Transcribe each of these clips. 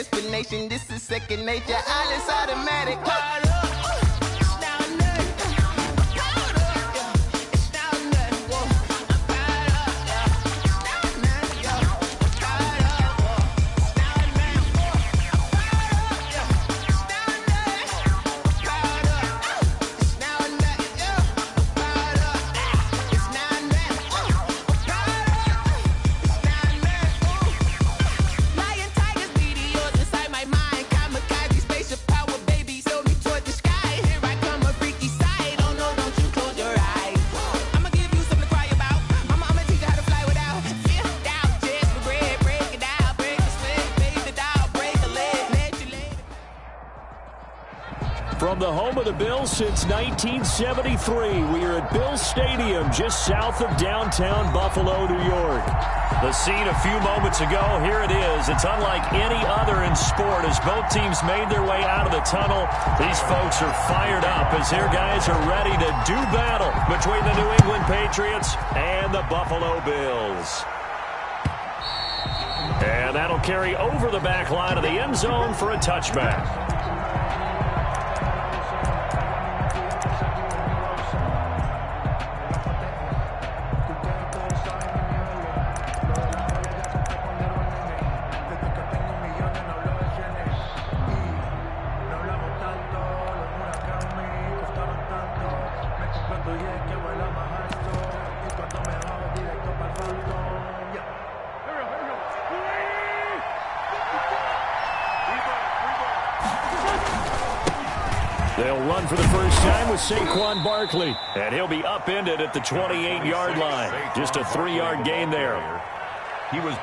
explanation. This is second nature. All is automatic. Caught up. From the home of the Bills since 1973, we are at Bills Stadium just south of downtown Buffalo, New York. The scene a few moments ago, here it is. It's unlike any other in sport as both teams made their way out of the tunnel. These folks are fired up as their guys are ready to do battle between the New England Patriots and the Buffalo Bills. And that'll carry over the back line of the end zone for a touchback. They'll run for the first time with Saquon Barkley, and he'll be upended at the 28-yard line. Just a 3-yard gain there.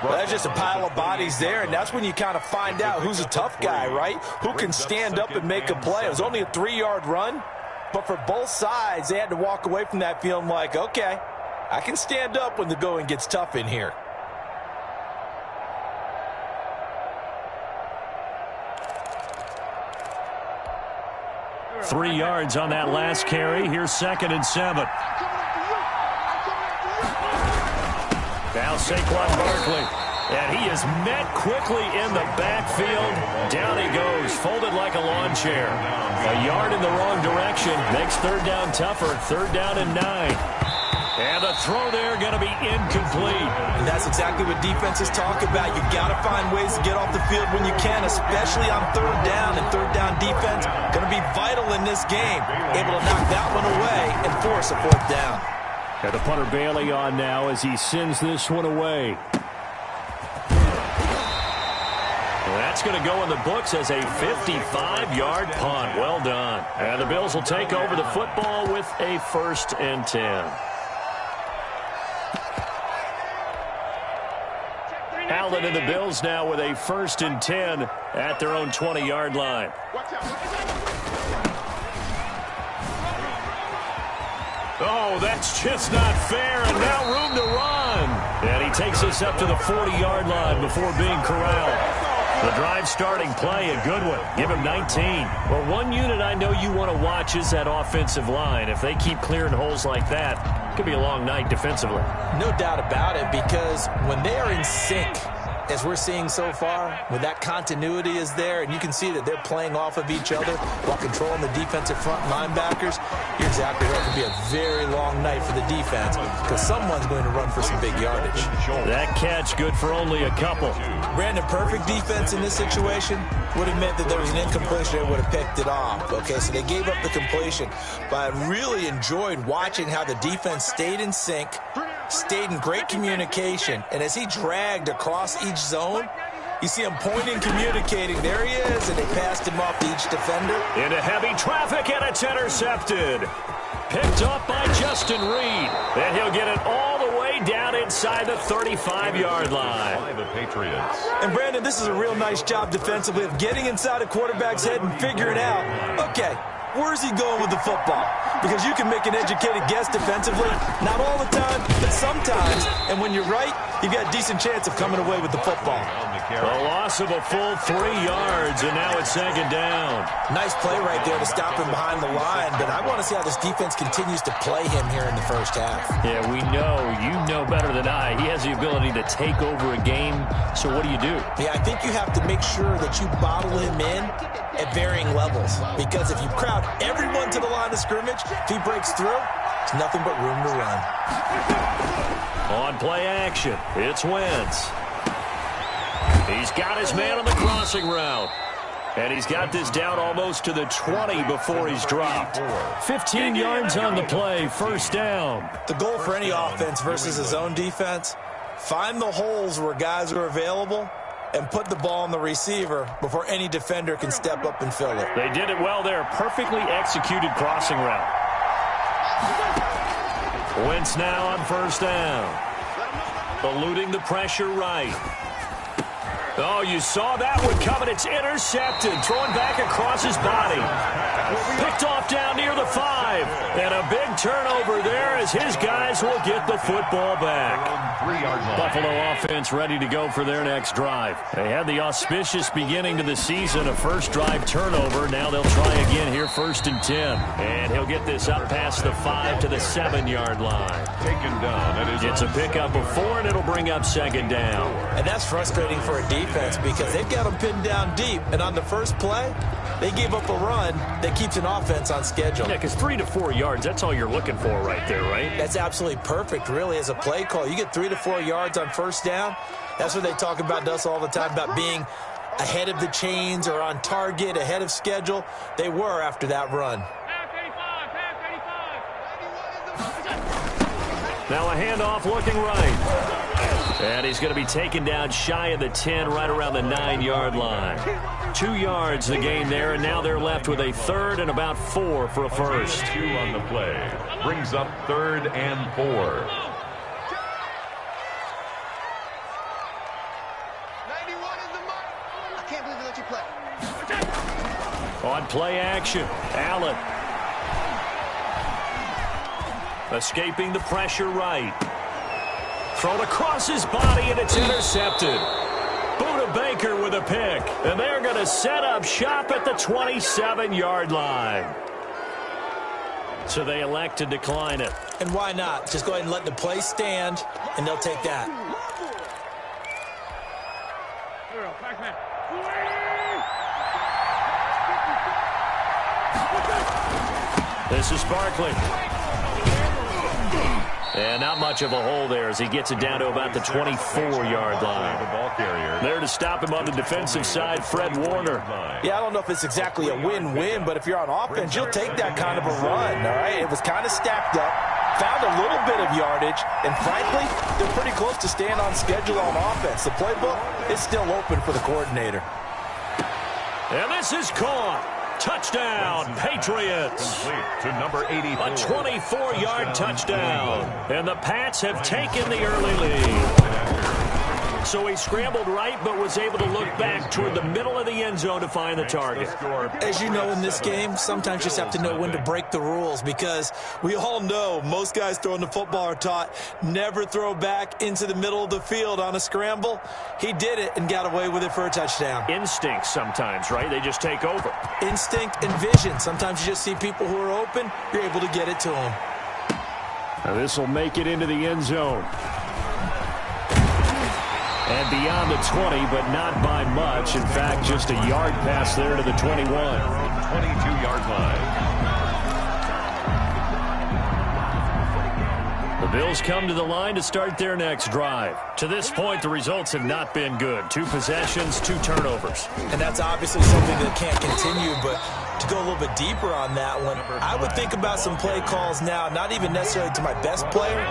That's just a pile of bodies there, and that's when you kind of find out who's a tough guy, right? Who can stand up and make a play. It was only a 3-yard run, but for both sides, they had to walk away from that feeling like, okay, I can stand up when the going gets tough in here. Three yards on that last carry. Here's 2nd and 7. Now Saquon Barkley. And he is met quickly in the backfield. Down he goes, folded like a lawn chair. A yard in the wrong direction. Makes third down tougher. 3rd down and 9. And the throw there going to be incomplete. And that's exactly what defenses talk about. You got to find ways to get off the field when you can, especially on 3rd down. And 3rd down defense going to be vital in this game. Able to knock that one away and force a 4th down. And the punter Bailey on now as he sends this one away. That's going to go in the books as a 55-yard punt. Well done. And the Bills will take over the football with a 1st and 10. Allen and the Bills now with a 1st and 10 at their own 20-yard line. Oh, that's just not fair, and now room to run. And he takes us up to the 40-yard line before being corralled. The drive starting play, a good one. Give him 19. Well, one unit I know you want to watch is that offensive line. If they keep clearing holes like that, it could be a long night defensively. No doubt about it, because when they are in sync, as we're seeing so far, when that continuity is there, and you can see that they're playing off of each other while controlling the defensive front linebackers, you're exactly right. It could be a very long night for the defense because someone's going to run for some big yardage. That catch good for only a couple. Brandon, perfect defense in this situation would have meant that there was an incompletion. They would have picked it off. Okay, so they gave up the completion. But I really enjoyed watching how the defense stayed in sync, stayed in great communication, and as he dragged across each zone, you see him pointing, communicating. There he is, and they passed him off to each defender. Into heavy traffic, and it's intercepted. Picked up by Justin Reed. And he'll get it all the way down inside the 35-yard line. The Patriots. And, Brandon, this is a real nice job defensively of getting inside a quarterback's head and figuring out, okay, where's he going with the football? because you can make an educated guess defensively. Not all the time, but sometimes. And when you're right, you've got a decent chance of coming away with the football. A loss of a full 3 yards, and now it's second down. Nice play right there to stop him behind the line, but I want to see how this defense continues to play him here in the first half. Yeah, we know. You know better than I. He has the ability to take over a game, so what do you do? Yeah, I think you have to make sure that you bottle him in at varying levels, because if you crowd everyone to the line of scrimmage, if he breaks through, there's nothing but room to run. On play action, it's Wentz. He's got his man on the crossing route. And he's got this down almost to the 20 before he's dropped. 15 yards on the play, first down. The goal for any offense versus a zone defense, find the holes where guys are available and put the ball on the receiver before any defender can step up and fill it. They did it well there. Perfectly executed crossing route. Wentz now on first down. Eluding the pressure right. Oh, you saw that one coming. It's intercepted. Throwing back across his body. Picked off down near the 5. And a big turnover there as his guys will get the football back. Buffalo offense ready to go for their next drive. They had the auspicious beginning to the season, a first drive turnover. Now they'll try again here, 1st and 10. And he'll get this up past the 5 to the 7-yard line. Taken down. It's a pickup of 4, and it'll bring up second down. And that's frustrating for a defense because they've got them pinned down deep. And on the first play, they gave up a run that keeps an offense on schedule. Yeah, because 3 to 4 yards, that's all you're looking for right there, right? That's absolutely perfect, really, as a play call. You get 3 to 4 yards on first down. That's what they talk about to us all the time, about being ahead of the chains or on target, ahead of schedule. They were after that run. Now a handoff looking right. And he's going to be taken down shy of the 10, right around the 9-yard line. 2 yards the gain there, and now they're left with a 3rd and about 4 for a first. 2 on the play. Brings up 3rd and 4. 91 is the mark. I can't believe they let you play. On play action, Allen. Escaping the pressure right. Thrown across his body, and it's intercepted. Buda Baker with a pick. And they're going to set up shop at the 27-yard line. So they elect to decline it. And why not? Just go ahead and let the play stand, and they'll take that. This is Barkley. And not much of a hole there as he gets it down to about the 24-yard line. There to stop him on the defensive side, Fred Warner. Yeah, I don't know if it's exactly a win-win, but if you're on offense, you'll take that kind of a run, all right? It was kind of stacked up, found a little bit of yardage, and frankly, they're pretty close to staying on schedule on offense. The playbook is still open for the coordinator. And this is caught. Touchdown, Patriots. To number 84. A 24-yard touchdown. And the Pats have taken the early lead. So he scrambled right, but was able to look back toward the middle of the end zone to find the target. As you know in this game, sometimes you just have to know when to break the rules, because we all know most guys throwing the football are taught never throw back into the middle of the field on a scramble. He did it and got away with it for a touchdown. Instinct sometimes, right? They just take over. Instinct and vision. Sometimes you just see people who are open, you're able to get it to them. Now this will make it into the end zone. And beyond the 20, but not by much. In fact, just a yard pass there to the 21. 22-yard line. The Bills come to the line to start their next drive. To this point, the results have not been good. 2 possessions, 2 turnovers. And that's obviously something that can't continue, but to go a little bit deeper on that one, I would think about some play calls now, not even necessarily to my best player,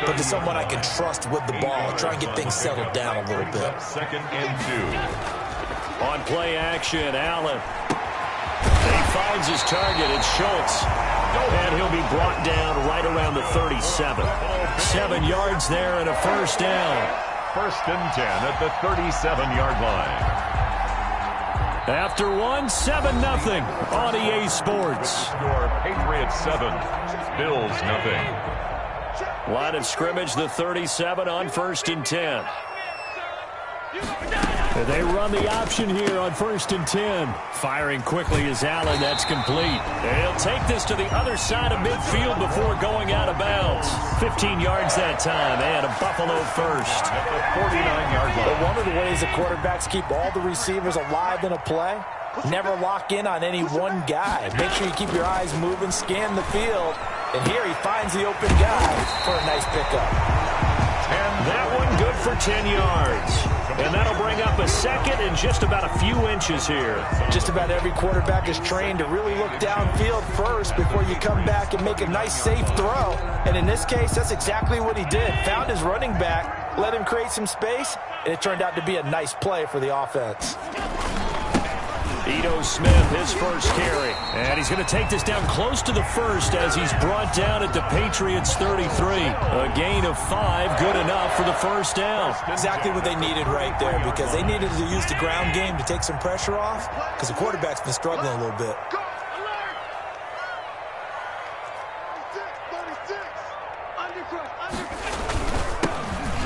but to someone I can trust with the ball. Try and get things settled down a little bit. 2nd and 2. On play action, Allen. He finds his target. It's Schultz. And he'll be brought down right around the 37. 7 yards there and a first down. 1st and 10 at the 37-yard line. After one, 7-0 on EA Sports. Your Patriots 7, Bills nothing. Line of scrimmage, the 37 on 1st and 10. They run the option here on 1st and 10. Firing quickly is Allen. That's complete. He'll take this to the other side of midfield before going out of bounds. 15 yards that time, and a Buffalo first. At the 49-yard line. But one of the ways the quarterbacks keep all the receivers alive in a play, never lock in on any one guy. Make sure you keep your eyes moving, scan the field, and here he finds the open guy for a nice pickup. That one good for 10 yards. And that'll bring up a second and just about a few inches here. Just about every quarterback is trained to really look downfield first before you come back and make a nice, safe throw. And in this case, that's exactly what he did. Found his running back, let him create some space, and it turned out to be a nice play for the offense. Ito Smith, his first carry. And he's going to take this down close to the first as he's brought down at the Patriots 33. A gain of 5, good enough for the first down. Exactly what they needed right there, because they needed to use the ground game to take some pressure off, because the quarterback's been struggling a little bit.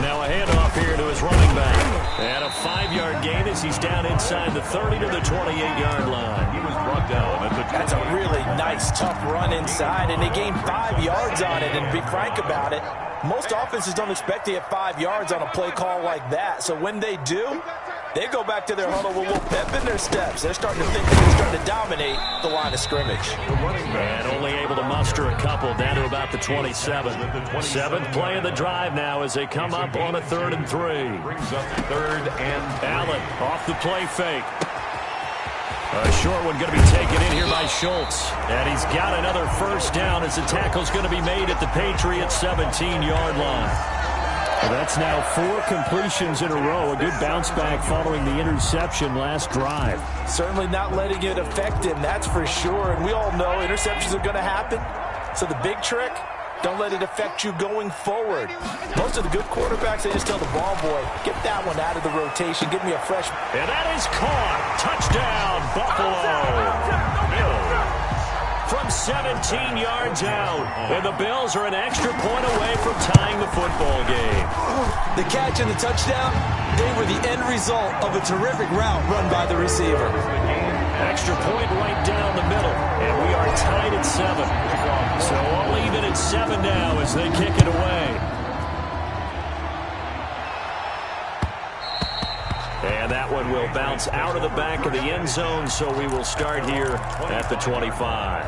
Now a handoff here to his running back. And a 5-yard gain as he's down inside the 30 to the 28-yard line. He was brought down at the 28. That's a really nice, tough run inside, and they gained 5 yards on it, and be frank about it. Most offenses don't expect to get 5 yards on a play call like that. So when they do, they go back to their huddle with a little pep in their steps. They're starting to think that they're starting to dominate the line of scrimmage. And only able to muster a couple down to about the 27. 7th play of the drive now as they come up on a 3rd and 3. Brings up 3rd and 3. Allen off the play fake. A short one going to be taken in here by Schultz. And he's got another first down as the tackle's going to be made at the Patriots 17-yard line. Well, that's now 4 completions in a row. A good bounce back following the interception last drive. Certainly not letting it affect him, that's for sure. And we all know interceptions are going to happen. So the big trick, don't let it affect you going forward. Most of the good quarterbacks, they just tell the ball boy, get that one out of the rotation. Give me a fresh. And that is caught. Touchdown, Buffalo. From 17 yards out. And the Bills are an extra point away from tying the football game. The catch and the touchdown, they were the end result of a terrific route run by the receiver. Extra point right down the middle. And we are tied at 7. So all even at 7 now as they kick it away. And that one will bounce out of the back of the end zone, so we will start here at the 25.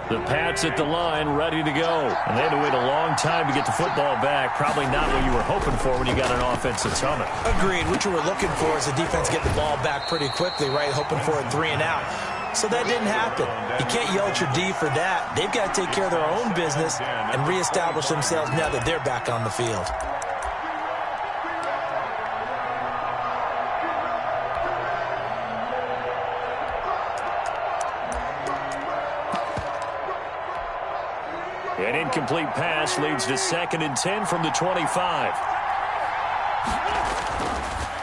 The Pats at the line, ready to go. And they had to wait a long time to get the football back. Probably not what you were hoping for when you got an offense that's humming. Agreed. What you were looking for is the defense get the ball back pretty quickly, right? Hoping for a 3 and out. So that didn't happen. You can't yell at your D for that. They've got to take care of their own business and reestablish themselves now that they're back on the field. An incomplete pass leads to 2nd and 10 from the 25.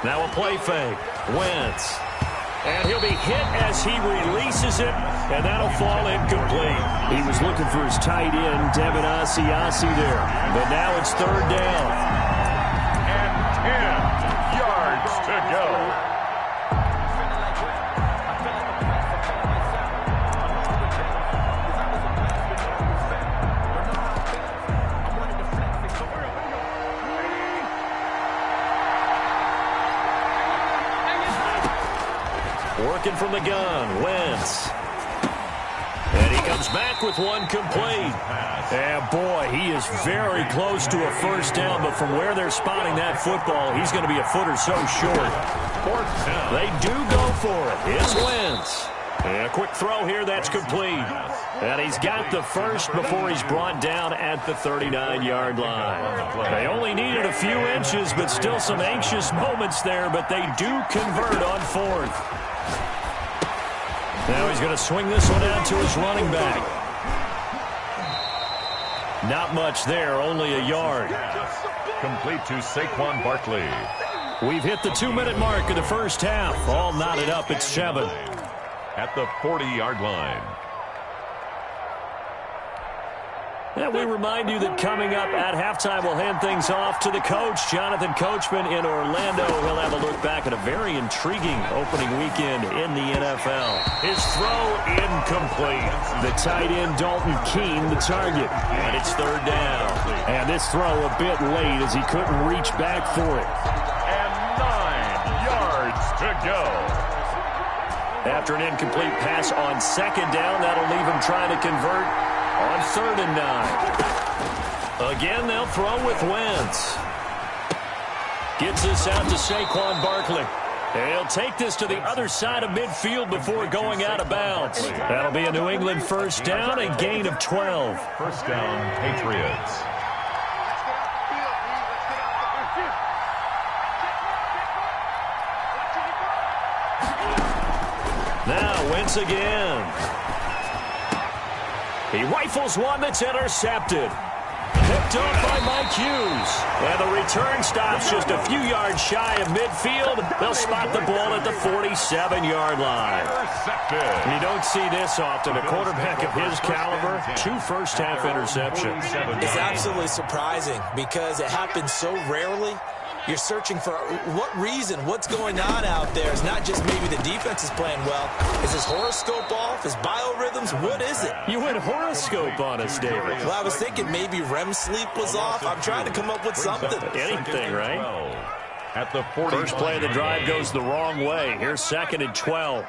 Now a play fake. Wentz. And he'll be hit as he releases it, and that'll fall incomplete. He was looking for his tight end, Devin Asiasi there. But now it's 3rd down. And 10 yards to go. Working from the gun, Wentz. And he comes back with one complete. And boy, he is very close to a first down, but from where they're spotting that football, he's going to be a foot or so short. 4th down. They do go for it. It's Wentz. And a quick throw here, that's complete. And he's got the first before he's brought down at the 39-yard line. They only needed a few inches, but still some anxious moments there, but they do convert on 4th. Now he's going to swing this one out to his running back. Not much there, only a yard. Complete to Saquon Barkley. We've hit the 2-minute mark of the first half. All knotted up at 7. At the 40-yard line. And we remind you that coming up at halftime, we'll hand things off to the coach, Jonathan Coachman in Orlando. He'll have a look back at a very intriguing opening weekend in the NFL. His throw incomplete. The tight end, Dalton Keene, the target. And it's 3rd down. And this throw a bit late as he couldn't reach back for it. And 9 yards to go. After an incomplete pass on 2nd down, that'll leave him trying to convert on 3rd and 9. Again, they'll throw with Wentz. Gets this out to Saquon Barkley. And he'll take this to the other side of midfield before going out of bounds. That'll be a New England 1st down, a gain of 12. 1st down, Patriots. Now Wentz again. He rifles one that's intercepted. Picked off by Mike Hughes. And the return stops just a few yards shy of midfield. They'll spot the ball at the 47-yard line. You don't see this often. A quarterback of his caliber, 2 first-half interceptions. It's absolutely surprising because it happens so rarely. You're searching for what reason, what's going on out there. It's not just maybe the defense is playing well. Is his horoscope off? His biorhythms? What is it? You went horoscope on us, David. Well, I was thinking maybe REM sleep was off. I'm trying to come up with something. Anything, right? At the 40. First play of the drive goes the wrong way. Here's 2nd and 12.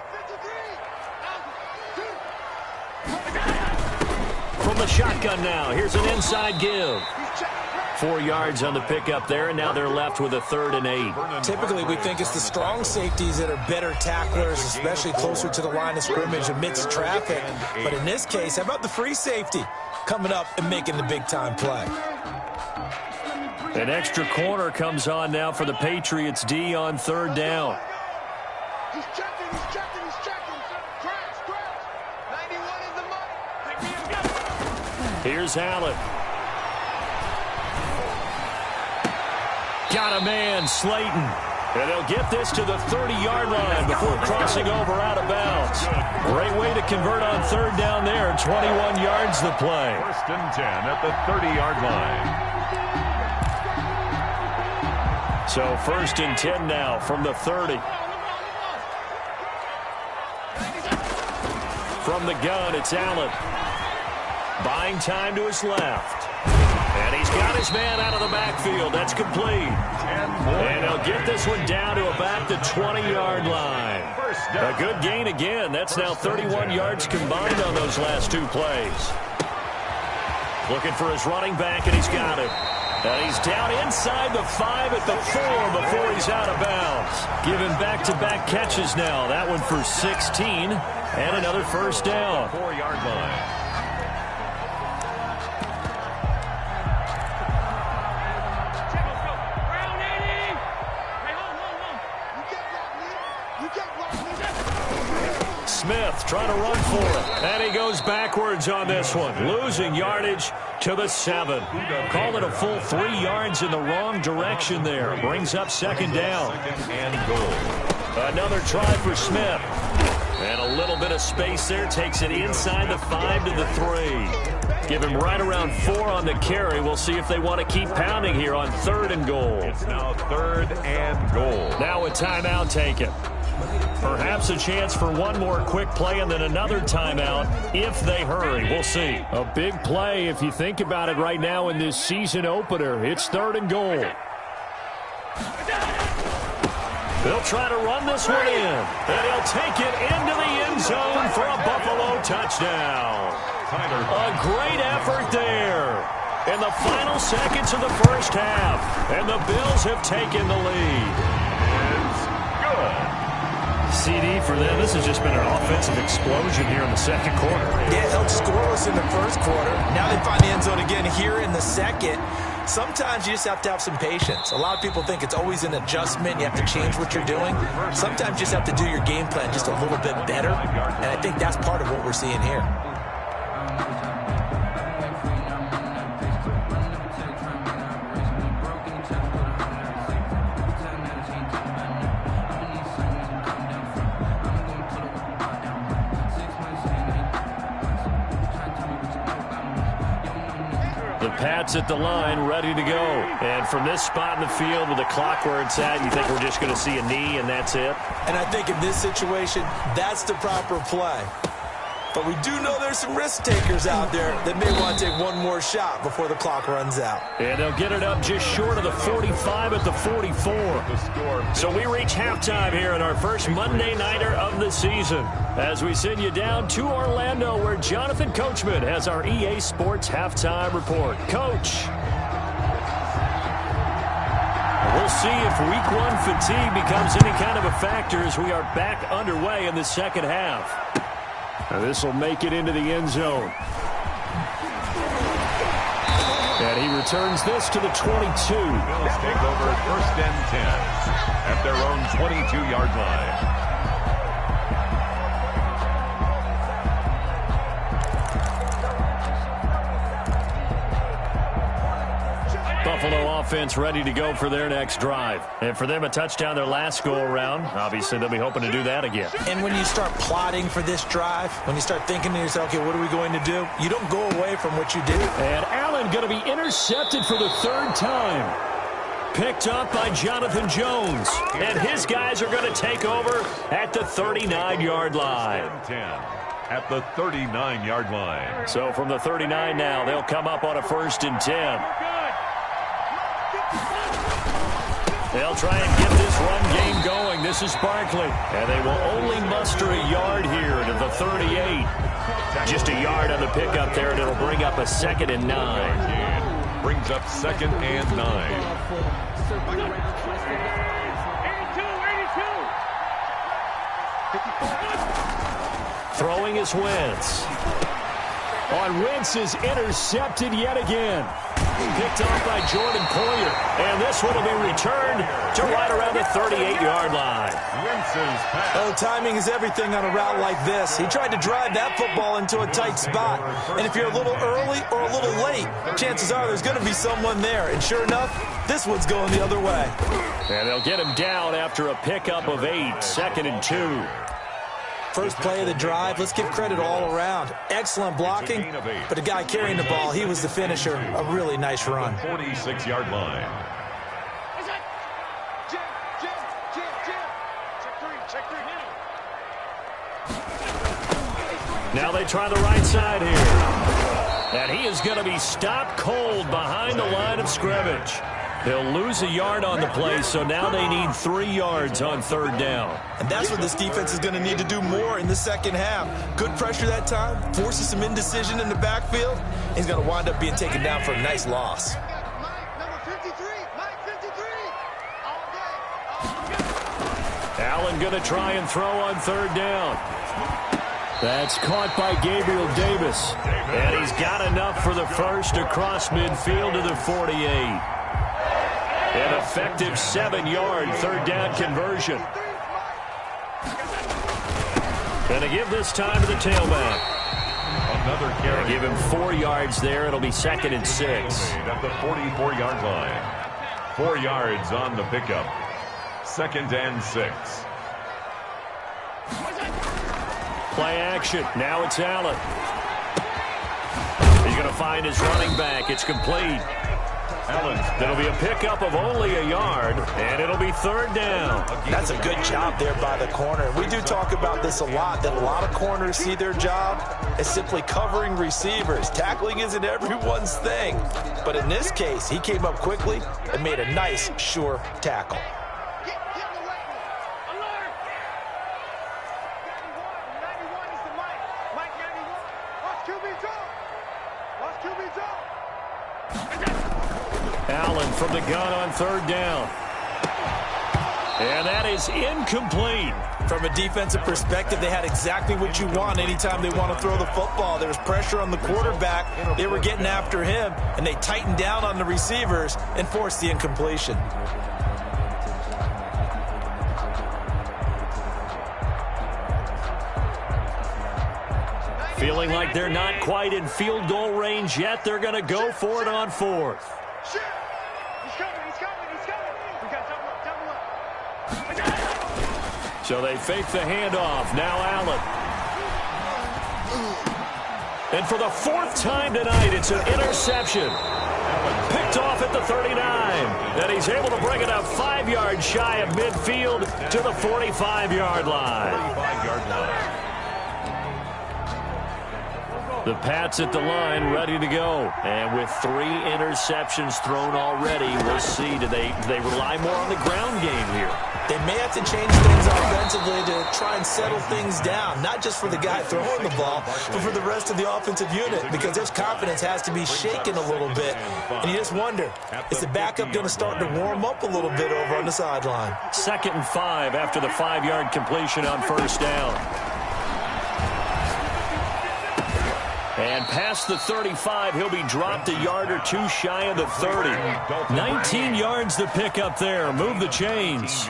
From the shotgun now. Here's an inside give. 4 yards on the pickup there, and now they're left with a 3rd and 8. Typically, we think it's the strong safeties that are better tacklers, especially closer to the line of scrimmage amidst traffic. But in this case, how about the free safety coming up and making the big-time play? An extra corner comes on now for the Patriots D on 3rd down. He's checking, he's checking, he's checking. Crash. 91 in the money. Here's Allen. Got a man, Slayton. And they'll get this to the 30-yard line before crossing over out of bounds. Great way to convert on 3rd down there. 21 yards the play. 1st and 10 at the 30-yard line. So 1st and 10 now from the 30. From the gun, it's Allen. Buying time to his left. And he's got his man out of the backfield. That's complete. And he'll get this one down to about the 20-yard line. A good gain again. That's now 31 yards combined on those last 2 plays. Looking for his running back, and he's got it. And he's down inside the 5 at the 4 before he's out of bounds. Giving back-to-back catches now. That one for 16 and another 1st down. 4-yard line. Smith trying to run for it. And he goes backwards on this one. Losing yardage to the 7. Call it a full 3 yards in the wrong direction there. Brings up 2nd down. 2nd and goal. Another try for Smith. And a little bit of space there. Takes it inside the 5 to the 3. Give him right around 4 on the carry. We'll see if they want to keep pounding here on 3rd and goal. It's now 3rd and goal. Now a timeout taken. Perhaps a chance for one more quick play and then another timeout if they hurry. We'll see. A big play if you think about it right now in this season opener. It's 3rd and goal. They'll try to run this one in. And he'll take it into the end zone for a Buffalo touchdown. A great effort there in the final seconds of the first half. And the Bills have taken the lead. It's good. CD for them. This has just been an offensive explosion here in the 2nd quarter. Yeah, held scoreless in the 1st quarter. Now they find the end zone again here in the 2nd. Sometimes you just have to have some patience. A lot of people think it's always an adjustment. You have to change what you're doing. Sometimes you just have to do your game plan just a little bit better. And I think that's part of what we're seeing here. The Pats at the line, ready to go. And from this spot in the field with the clock where it's at, you think we're just going to see a knee and that's it? And I think in this situation, that's the proper play. But we do know there's some risk takers out there that may want to take one more shot before the clock runs out. And they'll get it up just short of the 45 at the 44. So we reach halftime here in our first Monday Nighter of the season as we send you down to Orlando where Jonathan Coachman has our EA Sports Halftime Report. Coach. We'll see if week one fatigue becomes any kind of a factor as we are back underway in the second half. Now this will make it into the end zone. And he returns this to the 22. Bills take over first and 10 at their own 22-yard line. Buffalo offense ready to go for their next drive. And for them, a touchdown their last go-around. Obviously, they'll be hoping to do that again. And when you start plotting for this drive, when you start thinking to yourself, okay, what are we going to do? You don't go away from what you did. And Allen going to be intercepted for the third time. Picked up by Jonathan Jones. And his guys are going to take over at the 39-yard line. 10 at the 39-yard line. So from the 39 now, they'll come up on a 1st and 10. They'll try and get this run game going. This is Barkley. And they will only muster a yard here to the 38. Just a yard on the pickup there, and it'll bring up a 2nd and 9. Brings up 2nd and 9. Throwing is Wentz. Wentz is intercepted yet again. Picked off by Jordan Poyer. And this one will be returned to right around the 38-yard line. Oh, timing is everything on a route like this. He tried to drive that football into a tight spot. And if you're a little early or a little late, chances are there's going to be someone there. And sure enough, this one's going the other way. And they'll get him down after a pickup of 8, 2nd and 2. First play of the drive, let's give credit all around. Excellent blocking, but the guy carrying the ball, he was the finisher. A really nice run. 46-yard line. Now they try the right side here. And he is going to be stopped cold behind the line of scrimmage. They'll lose a yard on the play, so now they need 3 yards on 3rd down. And that's what this defense is going to need to do more in the second half. Good pressure that time, forces some indecision in the backfield. He's going to wind up being taken down for a nice loss. Allen going to try and throw on 3rd down. That's caught by Gabriel Davis. And he's got enough for the first across midfield to the 48. An effective 7-yard 3rd down conversion. Going to give this time to the tailback. Another carry. Give him 4 yards there. It'll be 2nd and 6. At the 44-yard line. 4 yards on the pickup. 2nd and 6. Play action. Now it's Allen. He's going to find his running back. It's complete. That'll be a pickup of only a yard, and it'll be 3rd down. That's a good job there by the corner. We do talk about this a lot, that a lot of corners see their job as simply covering receivers. Tackling isn't everyone's thing. But in this case, he came up quickly and made a nice, sure tackle. Allen from the gun on 3rd down. And that is incomplete. From a defensive perspective, they had exactly what you want anytime they want to throw the football. There was pressure on the quarterback. They were getting after him, and they tightened down on the receivers and forced the incompletion. Feeling like they're not quite in field goal range yet. They're going to go for it on 4th. So they fake the handoff. Now Allen. And for the fourth time tonight, it's an interception. Picked off at the 39. And he's able to bring it up 5 yards shy of midfield to the 45-yard line. 45-yard line. The Pats at the line, ready to go. And with 3 interceptions thrown already, we'll see. Do they rely more on the ground game here? They may have to change things offensively to try and settle things down, not just for the guy throwing the ball, but for the rest of the offensive unit, because their confidence has to be shaken a little bit. And you just wonder, is the backup going to start to warm up a little bit over on the sideline? 2nd and 5 after the 5-yard completion on first down. And past the 35, he'll be dropped a yard or 2 shy of the 30. 19 yards to pick up there. Move the chains.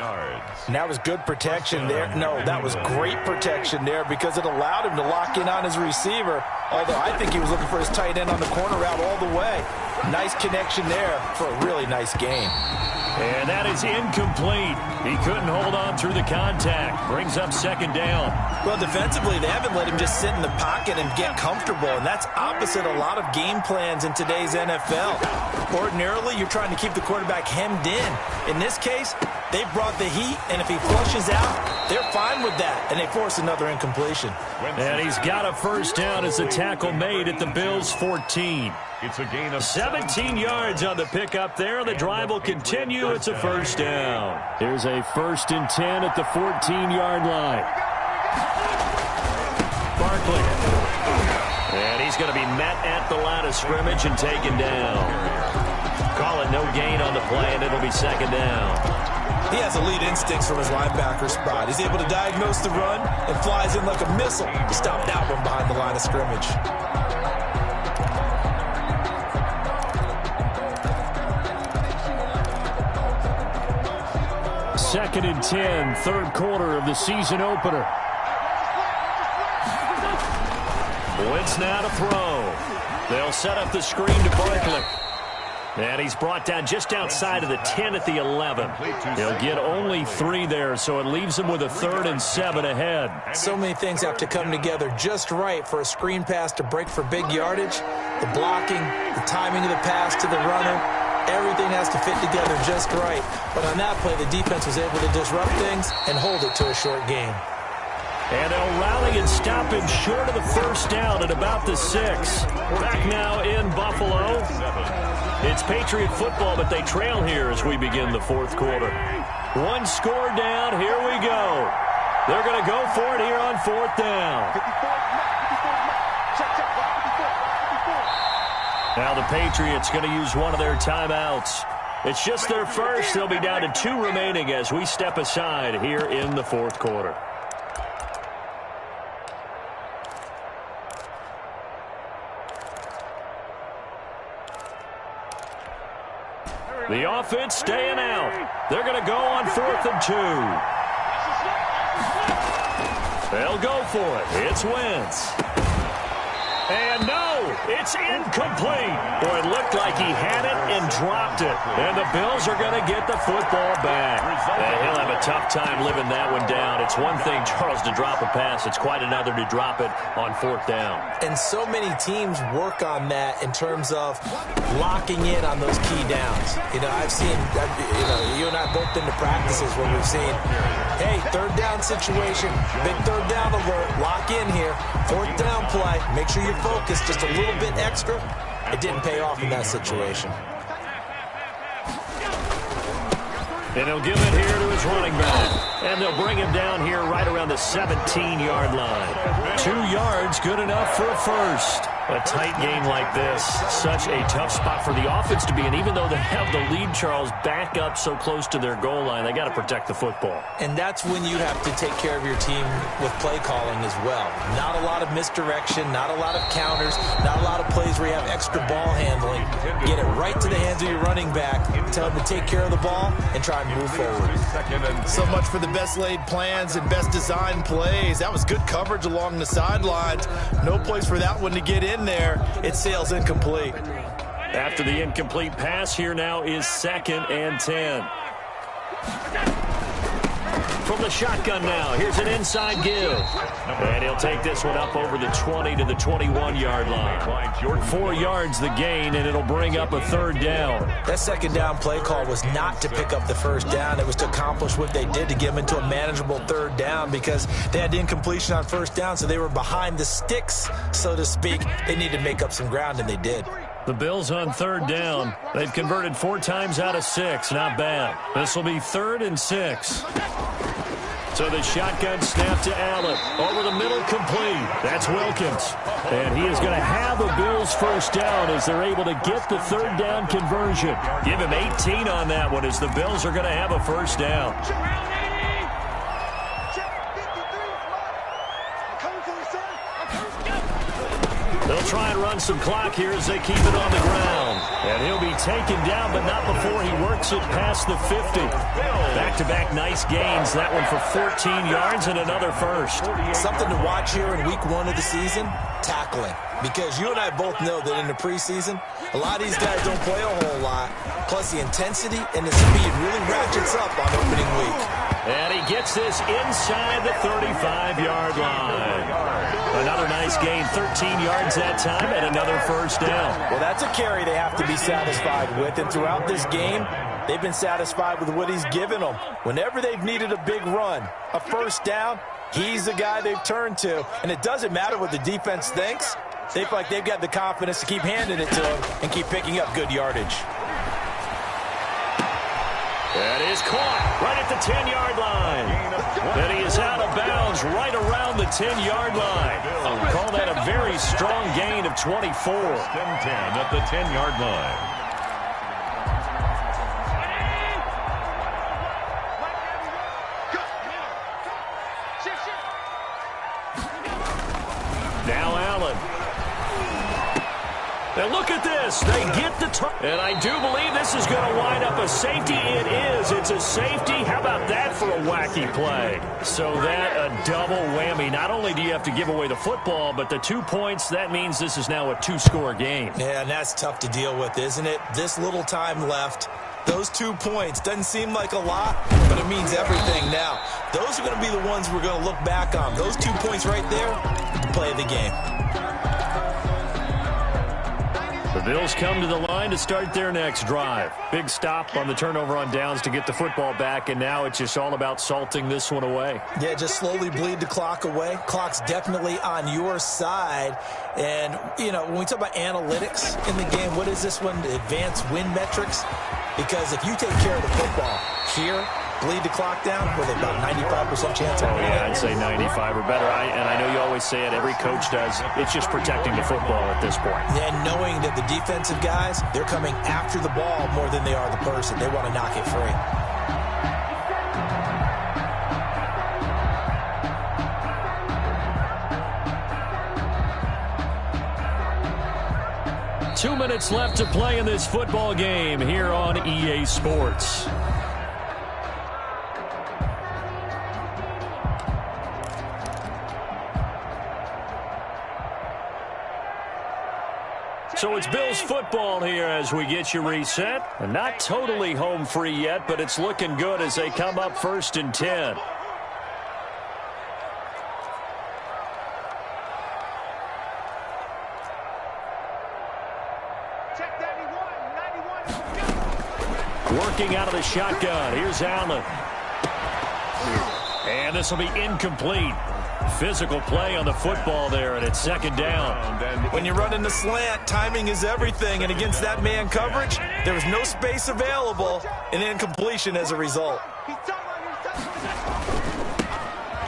And that was good protection there. No, that was great protection there because it allowed him to lock in on his receiver, although I think he was looking for his tight end on the corner route all the way. Nice connection there for a really nice game. And that is incomplete. He couldn't hold on through the contact. Brings up 2nd down. Well, defensively, they haven't let him just sit in the pocket and get comfortable, and that's opposite a lot of game plans in today's NFL. Ordinarily, you're trying to keep the quarterback hemmed in. In this case, they brought the heat, and if he flushes out, they're fine with that, and they force another incompletion. And he's got a first down as the tackle made at the Bills' 14. It's a gain of 17 yards on the pickup there. The drive will continue. It's a first down. Here's a 1st and 10 at the 14-yard line. Barkley. And he's going to be met at the line of scrimmage and taken down. Call it no gain on the play, and it'll be 2nd down. He has elite instincts from his linebacker spot. He's able to diagnose the run and flies in like a missile to stop that one behind the line of scrimmage. 2nd and 10, 3rd quarter of the season opener. Wentz now to throw. They'll set up the screen to Barkley. And he's brought down just outside of the 10 at the 11. He'll get only 3 there, so it leaves him with a 3rd and 7 ahead. So many things have to come together just right for a screen pass to break for big yardage. The blocking, the timing of the pass to the runner, everything has to fit together just right. But on that play, the defense was able to disrupt things and hold it to a short game. And they'll rally and stop him short of the first down at about the 6. Back now in Buffalo. It's Patriot football, but they trail here as we begin the 4th quarter. 1 score down. Here we go. They're going to go for it here on 4th down. Now the Patriots going to use one of their timeouts. It's just their first. They'll be down to 2 remaining as we step aside here in the 4th quarter. The offense staying out. They're going to go on 4th and 2. They'll go for it. It's Wentz. And no, it's incomplete. Boy, it looked like he had it and dropped it. And the Bills are going to get the football back. He'll have a tough time living that one down. It's one thing, Charles, to drop a pass. It's quite another to drop it on 4th down. And so many teams work on that in terms of locking in on those key downs. You know, I've seen, you and I both been to practices where we've seen, hey, 3rd down situation, big 3rd down alert, lock in here, 4th down play, make sure you're focused just a little bit extra. It didn't pay off in that situation. And he'll give it here to his running back. And they'll bring him down here right around the 17-yard line. 2 yards, good enough for a first. A tight game like this, such a tough spot for the offense to be in. Even though they have the lead, Charles, back up so close to their goal line, they got to protect the football. And that's when you have to take care of your team with play calling as well. Not a lot of misdirection, not a lot of counters, not a lot of plays where you have extra ball handling. Get it right to the hands of your running back, tell him to take care of the ball, and try and move forward. So much for the best laid plans and best designed plays. That was good coverage along the sidelines. No place for that one to get in there. It sails incomplete. After the incomplete pass, here now is 2nd and 10. from the shotgun now. Here's an inside give. And he'll take this one up over the 20 to the 21-yard line. 4 yards the gain, and it'll bring up a third down. That second down play call was not to pick up the first down. It was to accomplish what they did to get them into a manageable third down because they had incompletion on first down, so they were behind the sticks, so to speak. They needed to make up some ground, and they did. The Bills on third down. They've converted 4 times out of 6. Not bad. This will be 3rd and 6. So the shotgun snap to Allen. Over the middle, complete. That's Wilkins. And he is going to have a Bills first down as they're able to get the third down conversion. Give him 18 on that one as the Bills are going to have a first down. They'll try and run some clock here as they keep it on the ground. And he'll be taken down, but not before he works it past the 50. Back-to-back nice gains. That one for 14 yards and another first. Something to watch here in week 1 of the season, tackling. Because you and I both know that in the preseason, a lot of these guys don't play a whole lot. Plus the intensity and the speed really ratchets up on opening week. And he gets this inside the 35-yard line. Another nice gain, 13 yards that time, and another first down. Well, that's a carry they have to be satisfied with, and throughout this game, they've been satisfied with what he's given them. Whenever they've needed a big run, a first down, he's the guy they've turned to. And it doesn't matter what the defense thinks. They feel like they've got the confidence to keep handing it to him and keep picking up good yardage. That is caught right at the 10-yard line. And he is out of bounds right around the 10-yard line. Call that a very strong gain of 24. 10 at the 10-yard line. Now Allen. And look at this. They get the and I do believe this is going to wind up a safety. It is. It's a safety. How about that for a wacky play? So that a double whammy. Not only do you have to give away the football, but the 2 points, that means this is now a 2-score game. Yeah, and that's tough to deal with, isn't it? This little time left. Those 2 points doesn't seem like a lot, but it means everything now. Those are going to be the ones we're going to look back on. Those 2 points right there, the play of the game. The Bills come to the line to start their next drive. Big stop on the turnover on downs to get the football back, and now it's just all about salting this one away. Yeah, just slowly bleed the clock away. Clock's definitely on your side. And, you know, when we talk about analytics in the game, what is this one? Advanced win metrics? Because if you take care of the football here, bleed the clock down, with about 95% chance of winning. Yeah, I'd say 95 or better. And I know you always say it, every coach does. It's just protecting the football at this point. And knowing that the defensive guys, they're coming after the ball more than they are the person. They want to knock it free. Two minutes left to play in this football game here on EA Sports. So it's Bills football here as we get you reset. And not totally home free yet, but it's looking good as they come up 1st and 10. Working out of the shotgun. Here's Allen. And this will be incomplete. Physical play on the football there, and it's 2nd down. When you're running the slant, timing is everything, and against that man coverage, there was no space available, and incompletion as a result.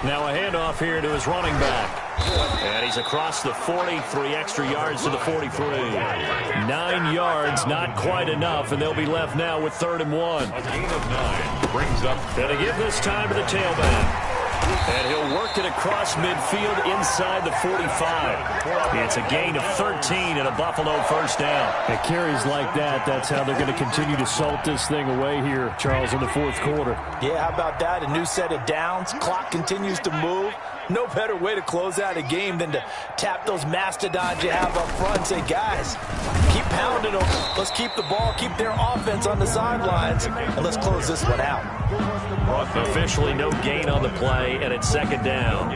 Now a handoff here to his running back. And he's across the 40, 3 extra yards to the 43. 9 yards, not quite enough, and they'll be left now with 3rd and 1. A gain of 9 brings up. Going to give this time to the tailback. And he'll work it across midfield inside the 45. It's a gain of 13 and a Buffalo first down. It carries like that. That's how they're going to continue to salt this thing away here, Charles, in the 4th quarter. Yeah, how about that? A new set of downs. Clock continues to move. No better way to close out a game than to tap those mastodons you have up front and say, guys, keep pounding them. Let's keep the ball, keep their offense on the sidelines, and let's close this one out. Officially no gain on the play, and it's second down.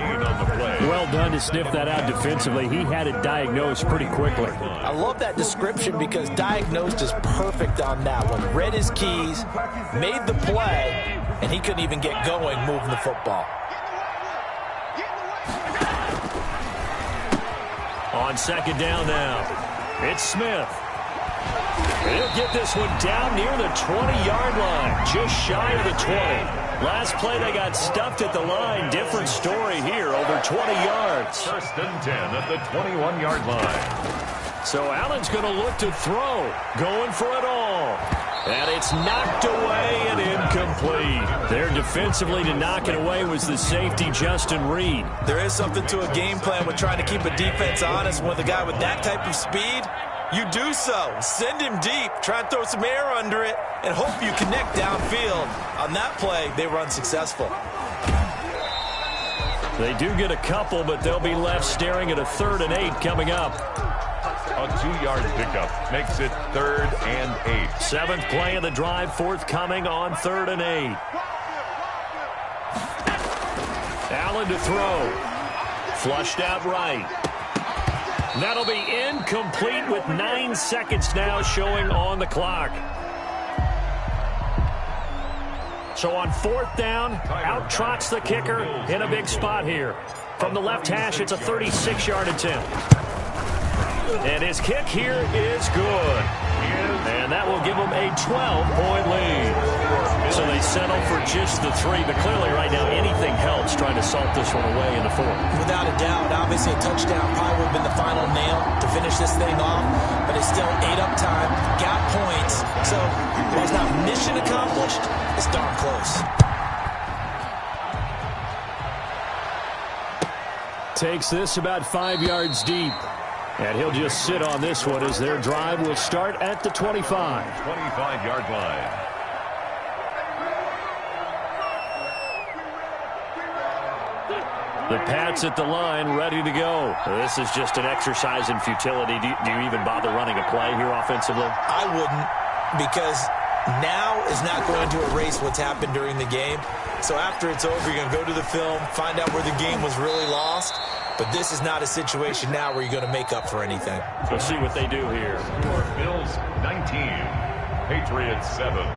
Well done to sniff that out defensively. He had it diagnosed pretty quickly. I love that description because diagnosed is perfect on that one. Read his keys, made the play, and he couldn't even get going moving the football. On second down now, it's Smith. He'll get this one down near the 20-yard line, just shy of the 20. Last play, they got stuffed at the line. Different story here, over 20 yards. First and 10 at the 21-yard line. So Allen's going to look to throw, going for it all. And it's knocked away and incomplete. There defensively to knock it away was the safety, Justin Reed. There is something to a game plan with trying to keep a defense honest. With a guy with that type of speed, you do so. Send him deep. Try and throw some air under it and hope you connect downfield. On that play, they were unsuccessful. They do get a couple, but they'll be left staring at a 3rd and 8 coming up. A 2-yard pickup makes it 3rd and 8. 7th play of the drive, forthcoming on 3rd and 8. Allen to throw. Flushed out right. That'll be incomplete with 9 seconds now showing on the clock. So on 4th down, out trots the kicker in a big spot here. From the left hash, it's a 36-yard attempt. And his kick here is good. And that will give them a 12-point lead. So they settle for just the 3. But clearly right now anything helps trying to salt this one away in the 4th. Without a doubt, obviously a touchdown probably would have been the final nail to finish this thing off. But it's still ate up time, got points. So while it's not mission accomplished, it's darn close. Takes this about 5 yards deep. And he'll just sit on this one as their drive will start at the 25. 25-yard line. The Pats at the line, ready to go. This is just an exercise in futility. Do you even bother running a play here offensively? I wouldn't, because now is not going to erase what's happened during the game. So after it's over, you're going to go to the film, find out where the game was really lost. But this is not a situation now where you're going to make up for anything. We'll see what they do here. Bills 19, Patriots 7.